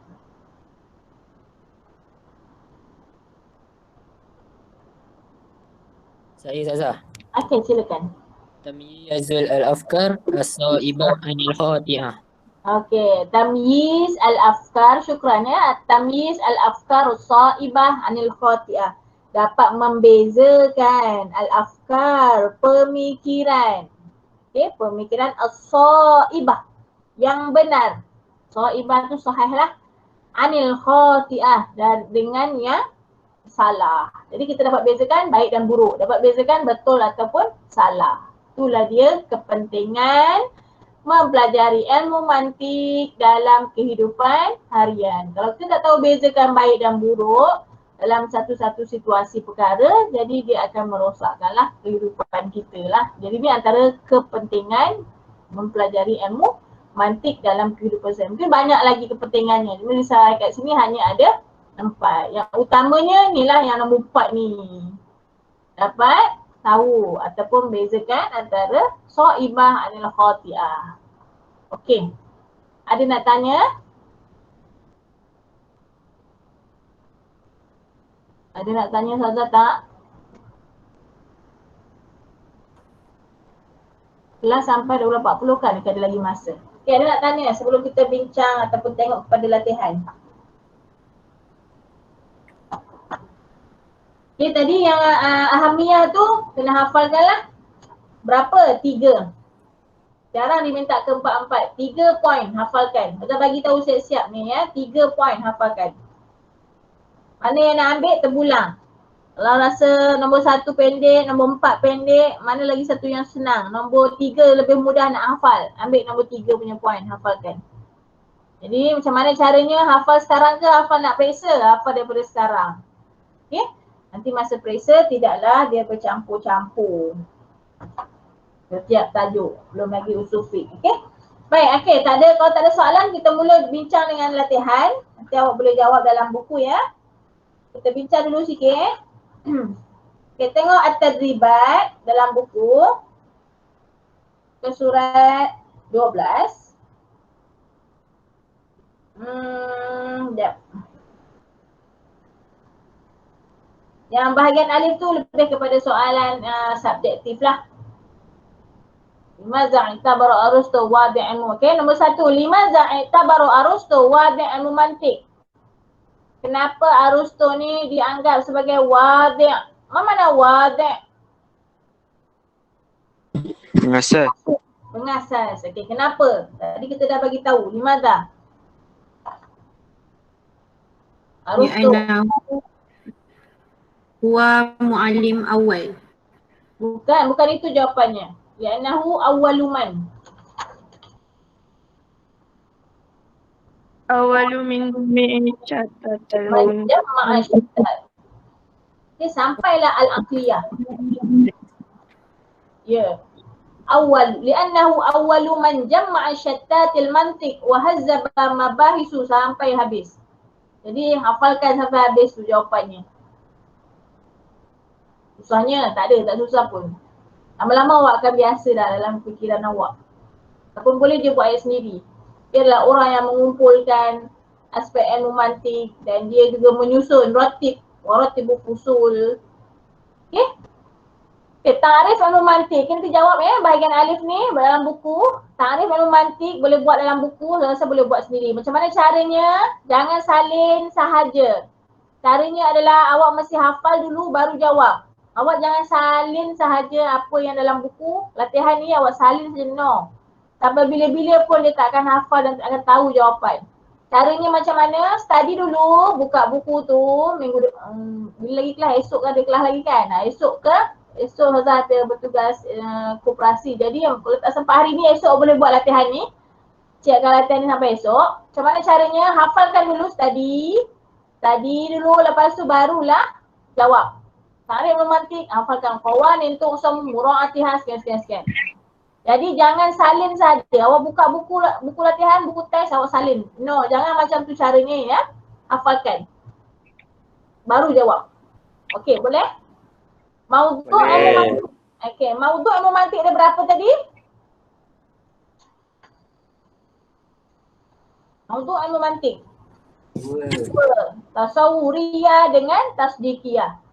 Saya Ustazah. Okey, silakan. Tamyizul al-afkar as-sa'ibah anil khati'ah. Okey, tamyiz al-afkar, syukran ya. Tamyiz al-afkar as-saibah anil khati'ah. Dapat membezakan al-afkar, pemikiran. Okey, pemikiran as-saibah yang benar. Saibah tu sahih lah. Anil khati'ah, dan dengan yang salah. Jadi kita dapat bezakan baik dan buruk. Dapat bezakan betul ataupun salah. Itulah dia kepentingan mempelajari ilmu mantik dalam kehidupan harian. Kalau kita tak tahu bezakan baik dan buruk dalam satu-satu situasi perkara, jadi dia akan merosakkanlah kehidupan kita lah. Jadi ni antara kepentingan mempelajari ilmu mantik dalam kehidupan saya. Mungkin banyak lagi kepentingannya. Jadi saya kat sini hanya ada 4. Yang utamanya ni lah yang nombor 4 ni. Dapat tahu ataupun bezakan antara saibah anil khati'ah. Okey. Ada nak tanya? Ada nak tanya Ustazah tak? Kelas sampai 12.40 kan? Ada lagi masa. Okey, ada nak tanya sebelum kita bincang ataupun tengok kepada latihan? Okay, tadi yang ahamiyah tu kena hafalkan lah. Berapa? 3. Sekarang diminta ke 4. 3 poin hafalkan. Kita bagi tahu siap-siap ni ya. 3 poin hafalkan. Mana yang nak ambil terpulang. Kalau rasa nombor 1 pendek, nombor 4 pendek, mana lagi satu yang senang. Nombor 3 lebih mudah nak hafal. Ambil nombor 3 punya poin, hafalkan. Jadi macam mana caranya? Hafal sekarang ke hafal nak periksa? Hafal daripada sekarang. Okay? Nanti masa periksa tidaklah dia bercampur-campur setiap tajuk, belum lagi usul fiqh. Okey? Baik, okey, kalau tak ada soalan kita mula bincang dengan latihan. Nanti awak boleh jawab dalam buku ya. Kita bincang dulu sikit. Okey, tengok at-tadribat dalam buku. Ke surat 12. Sekejap. Yang bahagian alif tu lebih kepada soalan subjektif lah. Limaza i'tabaru Aristo wadi' ilmu. Okey, nombor 1. Limaza i'tabaru Aristo wadi' ilmu mantik. Kenapa Aristo ni dianggap sebagai wadi'? Mana wadi'? Pengasas. Pengasas. Okey, kenapa? Tadi kita dah bagi tahu. Limaza? Aristo. Huwa mu'allim awal. Bukan itu jawapannya. Li'annahu awwaluman. Awalu min syatatal Jama'ah syattat. Okay, sampailah al-aqliyah. Ya. Awal. Li'annahu awwaluman jama'ah syattatil mantiq wa hazzaba mabahisu sampai habis. Jadi hafalkan sampai habis tu jawapannya. Susahnya tak ada, tak susah pun. Lama-lama awak akan biasa dah dalam fikiran awak. Ataupun boleh dia buat ayat sendiri. Biarlah orang yang mengumpulkan aspek ilmu mantik dan dia juga menyusun ratib, waratibu fusul. Okay? Okay, ta'rif ilmu mantik. Kita jawab ya bahagian alif ni dalam buku. Ta'rif ilmu mantik boleh buat dalam buku, rasa boleh buat sendiri. Macam mana caranya? Jangan salin sahaja. Caranya adalah awak mesti hafal dulu baru jawab. Awak jangan salin sahaja apa yang dalam buku. Latihan ni awak salin saja, no. Sampai bila-bila pun dia tak akan hafal dan tak akan tahu jawapan. Caranya macam mana? Study dulu, buka buku tu minggu bila lagi kelas, esok ada kelas lagi kan? Esok Hazah ada bertugas koperasi. Jadi kalau tak sempat hari ni, esok boleh buat latihan ni. Siapkan latihan ni sampai esok. Macam mana caranya? Hafalkan dulu, study dulu, lepas tu barulah jawab. Ta'rif romantik, hafalkan qawanin tu'sam mura'atiha sekian. Jadi jangan salin saja. Awak buka buku latihan, buku test awak salin. No, jangan macam tu caranya ya. Hafalkan. Baru jawab. Okey, boleh? Maudhu' ilmu mantik. Okey, maudhu' ilmu mantik ada berapa tadi? Maudhu' ilmu mantik. 2. Tasawuriyah dengan tasdikiyah.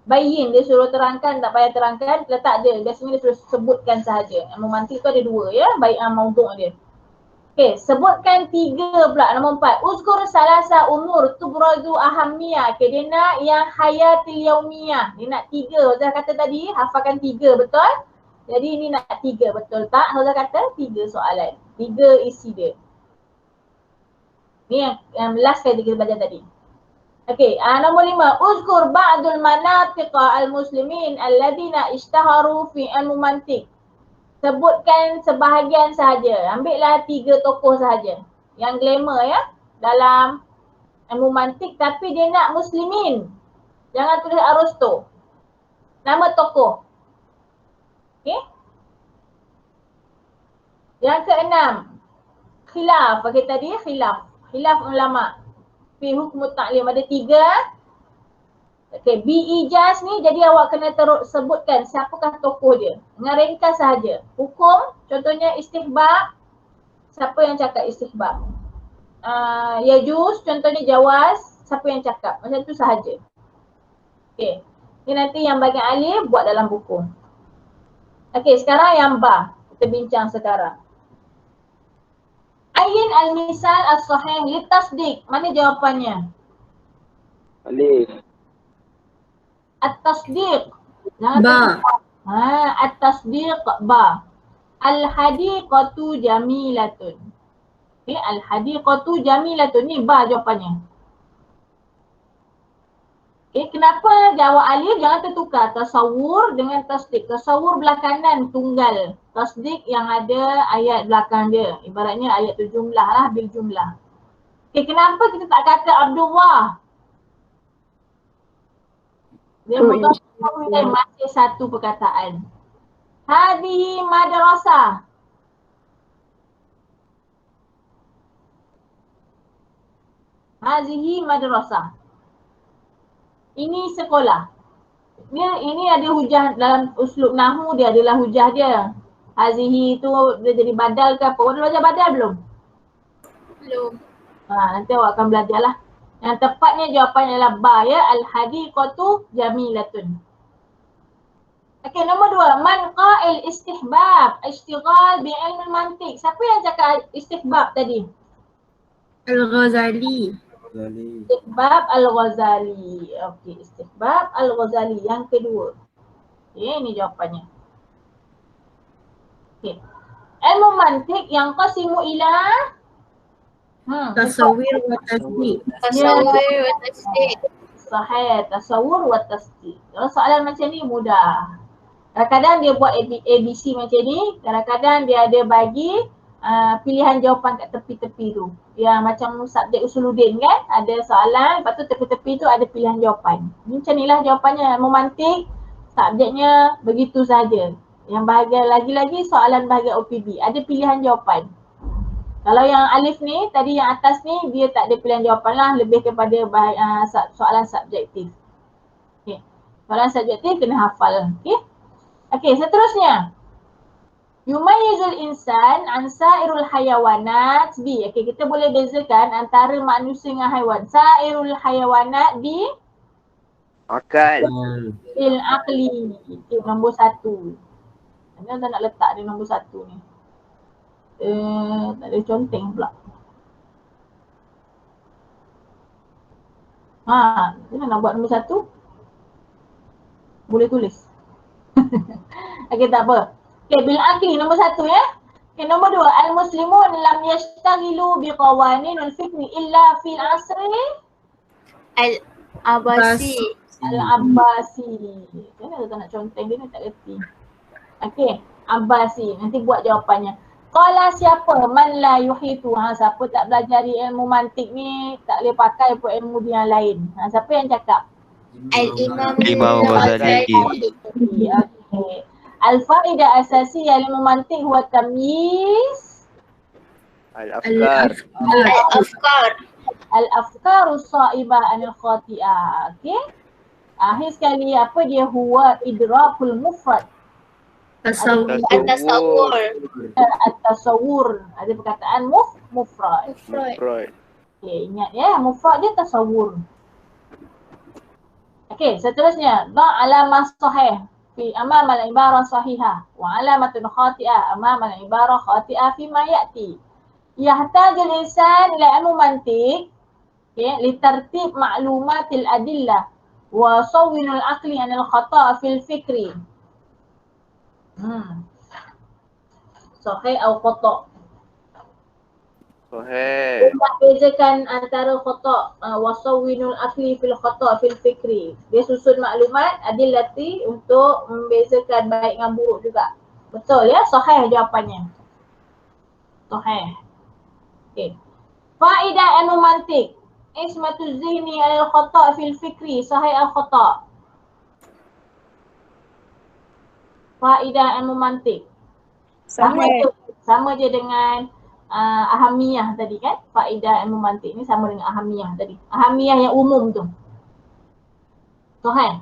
Bayin dia suruh terangkan, tak payah terangkan, letak je. Biasanya dia suruh sebutkan sahaja. Ilmu mantik tu ada 2 ya, baik maudhu' dia. Okey, sebutkan 3 pula. Nombor 4. Uzkur salasa umur tubradu ahamiyah. Okey, dia nak yang hayatil yaumiyah. Dia nak 3. Ustaz kata tadi hafalkan 3, betul? Jadi ini nak 3, betul tak? Ustaz kata 3 soalan. 3 isi dia. Ni yang last kali kita belajar tadi. Okey, nombor 5. Uzkur ba'dul manatiqa al-muslimin alladhina ishtaharu fi al-mumantik. Sebutkan sebahagian sahaja. Ambillah 3 tokoh sahaja yang glamour ya dalam al-mumantik, tapi dia nak muslimin. Jangan tulis Aristo. Nama tokoh. Okey. Yang ke-6. Khilaf. Okey tadi khilaf. Khilaf ulama. Fi hukum ta'lim ada 3. Okey, Ijaz ni jadi awak kena sebutkan siapakah tokoh dia. Dengan ringkas sahaja. Hukum, contohnya istihbab. Siapa yang cakap istihbab? Yajuz, contohnya jawaz. Siapa yang cakap? Macam tu sahaja. Okey. Ini nanti yang bagian alif buat dalam buku. Okey, sekarang yang ba. Kita bincang sekarang. Ayin al-misal as-sahih litasdiq. Mana jawapannya? Alif. At-tasdiq. Ba. At-tasdiq ba. Al-hadiqatu jamilatun. Okay, al-hadiqatu jamilatun. Ni ba jawapannya. Okay, kenapa jawab alif? Jangan tertukar tasawur dengan tasdiq. Tasawur belah kanan tunggal. Tasdiq yang ada ayat belakang dia. Ibaratnya ayat tu jumlah lah, bil jumlah. Okay, kenapa kita tak kata Abdullah? Dia masih satu perkataan. Hadihi madrasah. Hazihi madrasah. Ini sekolah. Ini ada hujah dalam uslub nahwu dia, adalah hujah dia. Hazihi tu dia jadi badal ke apa? Awak dah belajar badal belum? Belum. Nanti awak akan belajar lah. Yang tepatnya jawapannya adalah ba ya. Al-hadiqatu jamilatun. Okey, nombor 2. Man qa'il istihbab ishtighal bi'ilm mantiq. Siapa yang cakap istihbab tadi? Al-Ghazali. Istihbab Al-Ghazali. Okey, istihbab Al-Ghazali yang kedua. Okey, ini jawapannya. Okey. Ilmu mantiq yang qasimu ila Tasawir wa tasdiq. Tasawwur wa tasdiq. Sahih, tasawur wa tasdiq. Kalau soalan macam ni mudah. Kadang-kadang dia buat ABC macam ni, kadang-kadang dia ada bagi pilihan jawapan kat tepi-tepi tu. Yang macam subjek usuluddin kan, ada soalan, lepas tu tepi-tepi tu ada pilihan jawapan. Macam ni lah jawapannya, memantik subjeknya begitu saja. Yang bahagian lagi-lagi soalan bahagian OPB, ada pilihan jawapan. Kalau yang alif ni, tadi yang atas ni, dia tak ada pilihan jawapan lah, lebih kepada soalan subjektif. Okay. Soalan subjektif kena hafal. Okay. Okay, seterusnya. Yumayyizul insan an sa'irul hayawanat bi. Okay, kita boleh bezakan antara manusia dengan haiwan. Sa'irul hayawanat bi Akal. bil aqli. Okay, nombor 1. Mana tak nak letak dia nombor 1 ni? Tak ada conteng pula. Mana nak buat nombor 1? Boleh tulis. Okay, tak apa. Okay, bil aqli nombor 1 ya. Okay, nombor 2. Al-muslimun lam yashtaghilu biqawaninul fikri illa fil asri Al-Abasi. Al-Abbasi. Kenapa tak nak conteng dia ni, tak kerti. Okay, Abbasi. Nanti buat jawapannya. Qala siapa? Man la yuhitu. Siapa tak belajar ilmu mantik ni tak boleh pakai pun ilmu dia yang lain. Siapa yang cakap? Al-Imam Ghazali. Okay. Al-fa'idah asasiyah ilmu mantik huwa tamyiz Al-Afkar. Al-Afkar. Al-afkaru sa'ibah anil khati'ah. Okay. Akhir sekali apa dia? Huwa idrakul mufrad. Tasawur. At-tasawwur. At-tasawur. Ada perkataan mufrad. Mufrad. Okay, ingat ya, mufrad dia tasawur. Okay, seterusnya. Da' alamah sahih fi amam al-ibarah sahihah wa alamatun khati'ah amam al-ibarah khati'ah fi ma ya'ti. Yahtajul insan ila ilmu mantiq litartib ma'lumatil adillah wa sawwinul aqli anil khata' fil fikri. Sahih atau khata'? Sahih. Nak bezakan antara khata' wa sawwinul aqli fil khata' fil fikri. Dia susun maklumat adillati untuk membezakan baik dengan buruk juga. Betul ya? Sahih jawapannya. Sahih. Okey. Faedah ilmu mantiq. Ismatu zihni alal khata' fil fikri. Sahih al khata'. Faedah ilmu mantiq. Sama je dengan ahamiyah tadi kan. Faedah ilmu mantiq ni sama dengan ahamiyah tadi. Ahamiyah yang umum tu. Sahih.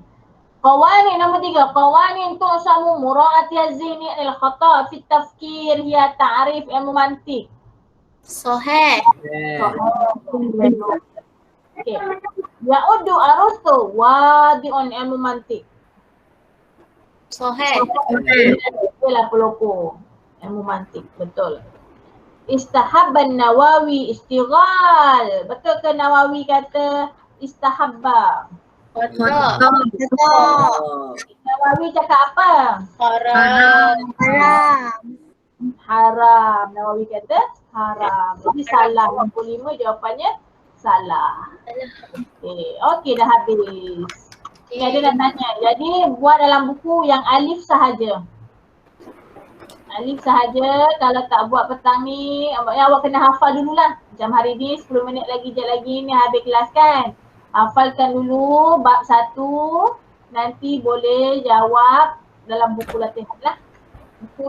Qawanin nombor 3. Qawanin tu'samu mura'ati az-zihni alal khata' fi tafkir hiya ta'rif ilmu mantiq. Sahih. Okey. Ya'uddu Aristo wadi'un ilmu mantiq. Sahih. Itulah pelopor ilmu mantiq. Betul. Istahabban Nawawi istighal. Betul ke Nawawi kata istahabba? Betul. Nawawi cakap apa? Haram. Haram. Nawawi kata haram. Jadi salah. 65 jawapannya salah. Okey dah habis. Ini ada nak tanya. Jadi buat dalam buku yang alif sahaja. Alif sahaja. Kalau tak buat petang ni, awak kena hafal dululah. Macam hari ni 10 minit lagi, jap lagi ni habis kelas kan. Hafalkan dulu bab 1. Nanti boleh jawab dalam buku latihan lah. Buku